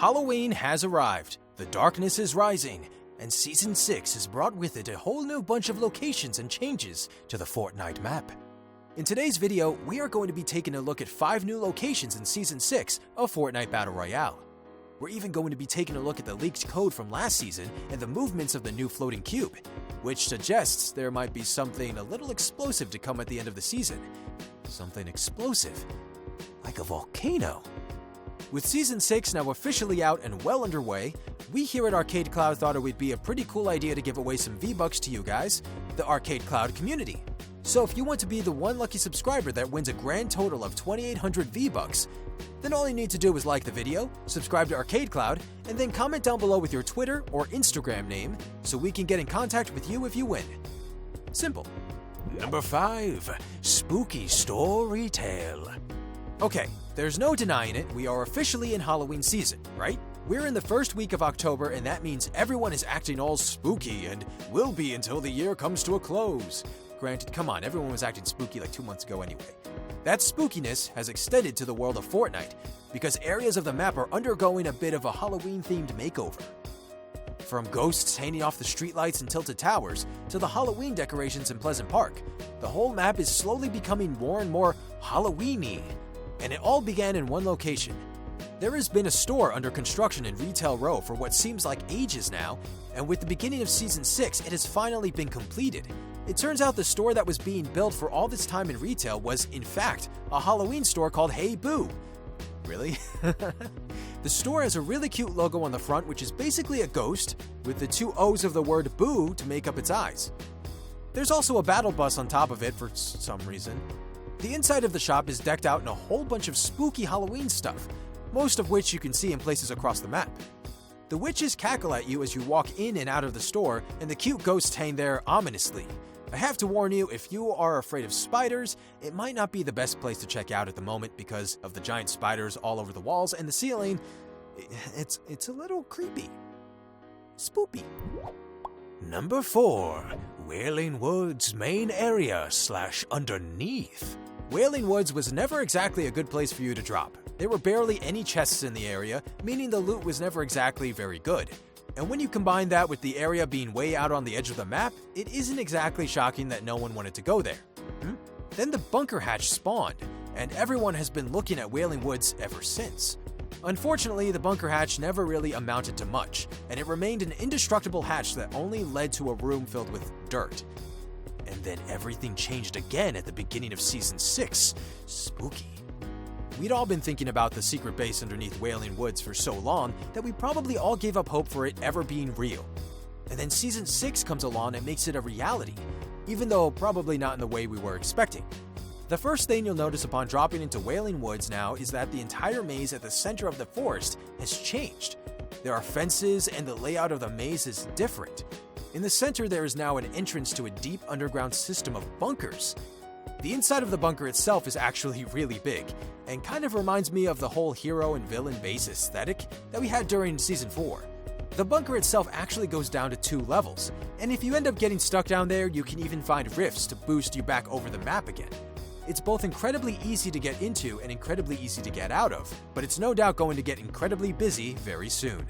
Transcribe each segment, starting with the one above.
Halloween has arrived, the darkness is rising, and Season 6 has brought with it a whole new bunch of locations and changes to the Fortnite map. In today's video, we are going to be taking a look at 5 new locations in Season 6 of Fortnite Battle Royale. We're even going to be taking a look at the leaked code from last season and the movements of the new floating cube, which suggests there might be something a little explosive to come at the end of the season. Something explosive, like a volcano. With Season 6 now officially out and well underway, we here at ArcadeCloud thought it would be a pretty cool idea to give away some V-Bucks to you guys, the ArcadeCloud community. So if you want to be the one lucky subscriber that wins a grand total of 2,800 V-Bucks, then all you need to do is like the video, subscribe to ArcadeCloud, and then comment down below with your Twitter or Instagram name so we can get in contact with you if you win. Simple. Number 5. Spooky Story Tale. Okay, there's no denying it, we are officially in Halloween season, right? We're in the first week of October and that means everyone is acting all spooky and will be until the year comes to a close. Granted, come on, everyone was acting spooky like 2 months ago anyway. That spookiness has extended to the world of Fortnite because areas of the map are undergoing a bit of a Halloween-themed makeover. From ghosts hanging off the streetlights and tilted towers to the Halloween decorations in Pleasant Park, the whole map is slowly becoming more and more Halloween-y. And it all began in one location. There has been a store under construction in Retail Row for what seems like ages now, and with the beginning of Season 6, it has finally been completed. It turns out the store that was being built for all this time in retail was, in fact, a Halloween store called Hey Boo. Really? The store has a really cute logo on the front, which is basically a ghost, with the 2 O's of the word boo to make up its eyes. There's also a battle bus on top of it for some reason. The inside of the shop is decked out in a whole bunch of spooky Halloween stuff, most of which you can see in places across the map. The witches cackle at you as you walk in and out of the store, and the cute ghosts hang there ominously. I have to warn you, if you are afraid of spiders, it might not be the best place to check out at the moment because of the giant spiders all over the walls and the ceiling. It's a little creepy. Spoopy. Number 4. Wailing Woods main area / underneath. Wailing Woods was never exactly a good place for you to drop. There were barely any chests in the area, meaning the loot was never exactly very good. And when you combine that with the area being way out on the edge of the map, it isn't exactly shocking that no one wanted to go there. Then the bunker hatch spawned, and everyone has been looking at Wailing Woods ever since. Unfortunately, the bunker hatch never really amounted to much, and it remained an indestructible hatch that only led to a room filled with dirt. And then everything changed again at the beginning of Season 6. Spooky. We'd all been thinking about the secret base underneath Wailing Woods for so long that we probably all gave up hope for it ever being real. And then Season 6 comes along and makes it a reality, even though probably not in the way we were expecting. The first thing you'll notice upon dropping into Wailing Woods now is that the entire maze at the center of the forest has changed. There are fences and the layout of the maze is different. In the center there is now an entrance to a deep underground system of bunkers. The inside of the bunker itself is actually really big, and kind of reminds me of the whole hero and villain base aesthetic that we had during Season 4. The bunker itself actually goes down to 2 levels, and if you end up getting stuck down there, you can even find rifts to boost you back over the map again. It's both incredibly easy to get into and incredibly easy to get out of, but it's no doubt going to get incredibly busy very soon.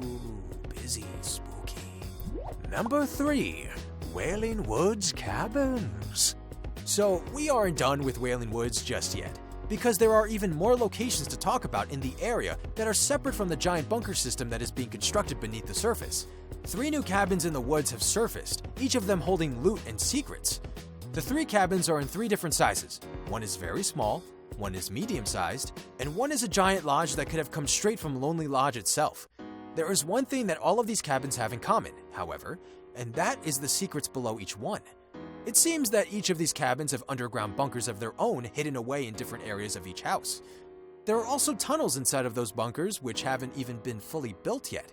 Ooh, busy, spooky. Number 3. Wailing Woods Cabins. So, we aren't done with Wailing Woods just yet, because there are even more locations to talk about in the area that are separate from the giant bunker system that is being constructed beneath the surface. 3 new cabins in the woods have surfaced, each of them holding loot and secrets. The 3 cabins are in 3 different sizes. One is very small, one is medium-sized, and one is a giant lodge that could have come straight from Lonely Lodge itself. There is one thing that all of these cabins have in common, however, and that is the secrets below each one. It seems that each of these cabins have underground bunkers of their own hidden away in different areas of each house. There are also tunnels inside of those bunkers which haven't even been fully built yet.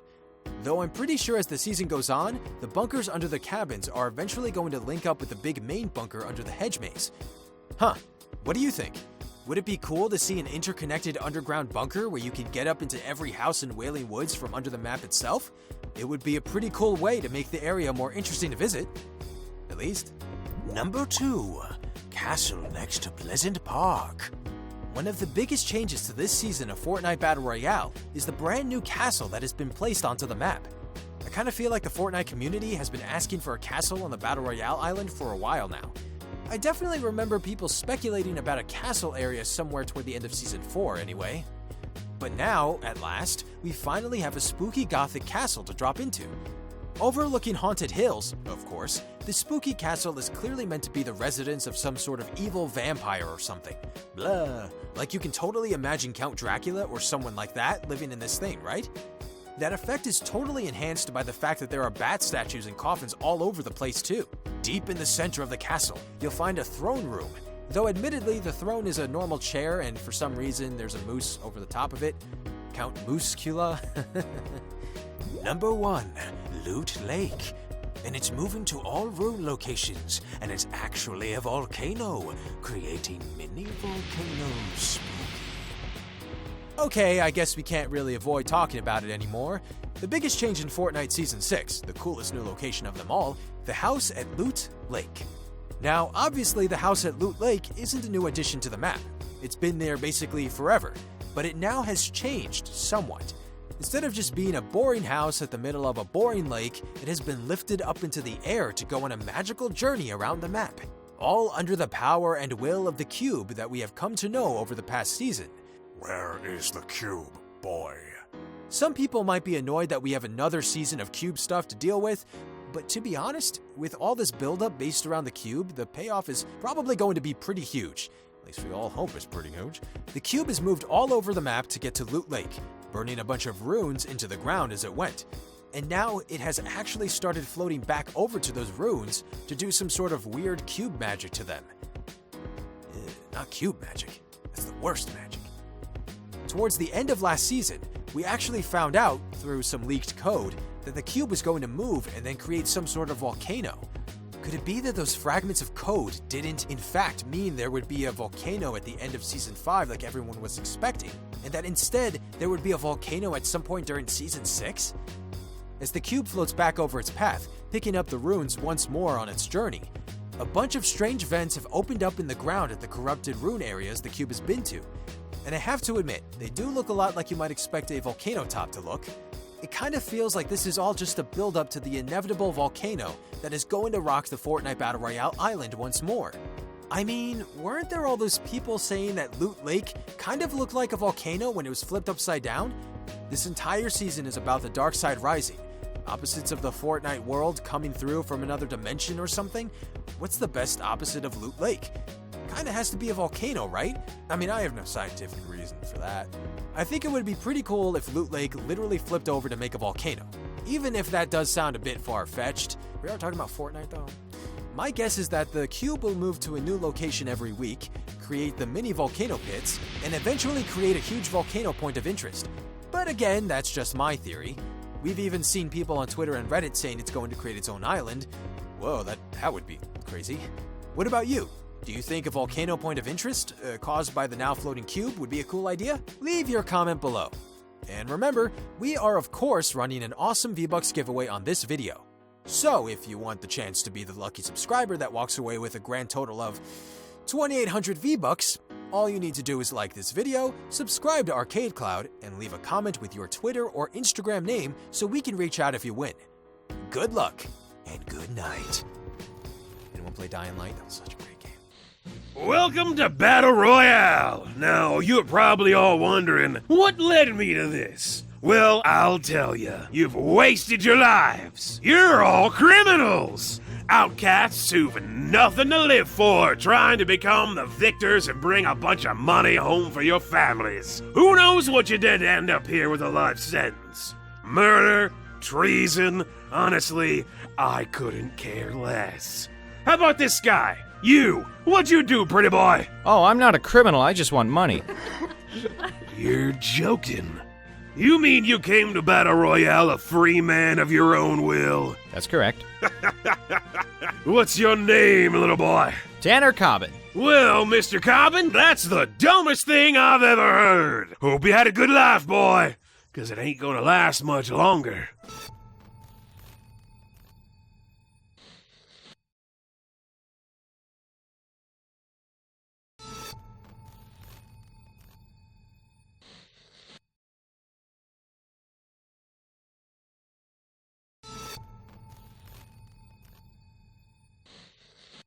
Though I'm pretty sure as the season goes on, the bunkers under the cabins are eventually going to link up with the big main bunker under the hedge maze. What do you think? Would it be cool to see an interconnected underground bunker where you can get up into every house in Wailing Woods from under the map itself? It would be a pretty cool way to make the area more interesting to visit. At least. Number 2. Castle next to Pleasant Park. One of the biggest changes to this season of Fortnite Battle Royale is the brand new castle that has been placed onto the map. I kind of feel like the Fortnite community has been asking for a castle on the Battle Royale island for a while now. I definitely remember people speculating about a castle area somewhere toward the end of Season 4 anyway. But now, at last, we finally have a spooky gothic castle to drop into. Overlooking haunted hills, of course, the spooky castle is clearly meant to be the residence of some sort of evil vampire or something. Blah. Like you can totally imagine Count Dracula or someone like that living in this thing, right? That effect is totally enhanced by the fact that there are bat statues and coffins all over the place too. Deep in the center of the castle, you'll find a throne room. Though admittedly, the throne is a normal chair and for some reason there's a moose over the top of it. Count Moosecula. Number 1, Loot Lake. And it's moving to all rune locations, and it's actually a volcano, creating mini volcanoes. Okay, I guess we can't really avoid talking about it anymore. The biggest change in Fortnite Season 6, the coolest new location of them all, the house at Loot Lake. Now, obviously the house at Loot Lake isn't a new addition to the map. It's been there basically forever, but it now has changed somewhat. Instead of just being a boring house at the middle of a boring lake, it has been lifted up into the air to go on a magical journey around the map. All under the power and will of the cube that we have come to know over the past season. Where is the cube, boy? Some people might be annoyed that we have another season of cube stuff to deal with, but to be honest, with all this buildup based around the cube, the payoff is probably going to be pretty huge. At least we all hope it's pretty huge. The cube is moved all over the map to get to Loot Lake, burning a bunch of runes into the ground as it went. And now it has actually started floating back over to those runes to do some sort of weird cube magic to them. Not cube magic, that's the worst magic. Towards the end of last season, we actually found out, through some leaked code, that the cube was going to move and then create some sort of volcano. Could it be that those fragments of code didn't in fact mean there would be a volcano at the end of Season 5 like everyone was expecting, and that instead there would be a volcano at some point during Season 6? As the cube floats back over its path, picking up the runes once more on its journey, a bunch of strange vents have opened up in the ground at the corrupted rune areas the cube has been to. And I have to admit, they do look a lot like you might expect a volcano top to look. It kind of feels like this is all just a build-up to the inevitable volcano that is going to rock the Fortnite Battle Royale island once more. I mean, weren't there all those people saying that Loot Lake kind of looked like a volcano when it was flipped upside down? This entire season is about the dark side rising. Opposites of the Fortnite world coming through from another dimension or something? What's the best opposite of Loot Lake? Kinda has to be a volcano, right? I mean, I have no scientific reason for that. I think it would be pretty cool if Loot Lake literally flipped over to make a volcano. Even if that does sound a bit far-fetched. We are talking about Fortnite though. My guess is that the cube will move to a new location every week, create the mini volcano pits, and eventually create a huge volcano point of interest. But again, that's just my theory. We've even seen people on Twitter and Reddit saying it's going to create its own island. Whoa, that would be crazy. What about you? Do you think a volcano point of interest caused by the now floating cube would be a cool idea? Leave your comment below. And remember, we are of course running an awesome V-Bucks giveaway on this video. So if you want the chance to be the lucky subscriber that walks away with a grand total of 2,800 V-Bucks, all you need to do is like this video, subscribe to ArcadeCloud, and leave a comment with your Twitter or Instagram name so we can reach out if you win. Good luck, and good night. Anyone play Dying Light? That was such a great game. Welcome to Battle Royale! Now, you're probably all wondering, what led me to this? Well, I'll tell you. You've wasted your lives. You're all criminals! Outcasts who've nothing to live for, trying to become the victors and bring a bunch of money home for your families. Who knows what you did to end up here with a life sentence? Murder? Treason? Honestly, I couldn't care less. How about this guy? You! What'd you do, pretty boy? Oh, I'm not a criminal, I just want money. You're joking. You mean you came to Battle Royale a free man of your own will? That's correct. What's your name, little boy? Tanner Cobbin. Well, Mr. Cobbin, that's the dumbest thing I've ever heard. Hope you had a good life, boy, 'cause it ain't gonna last much longer.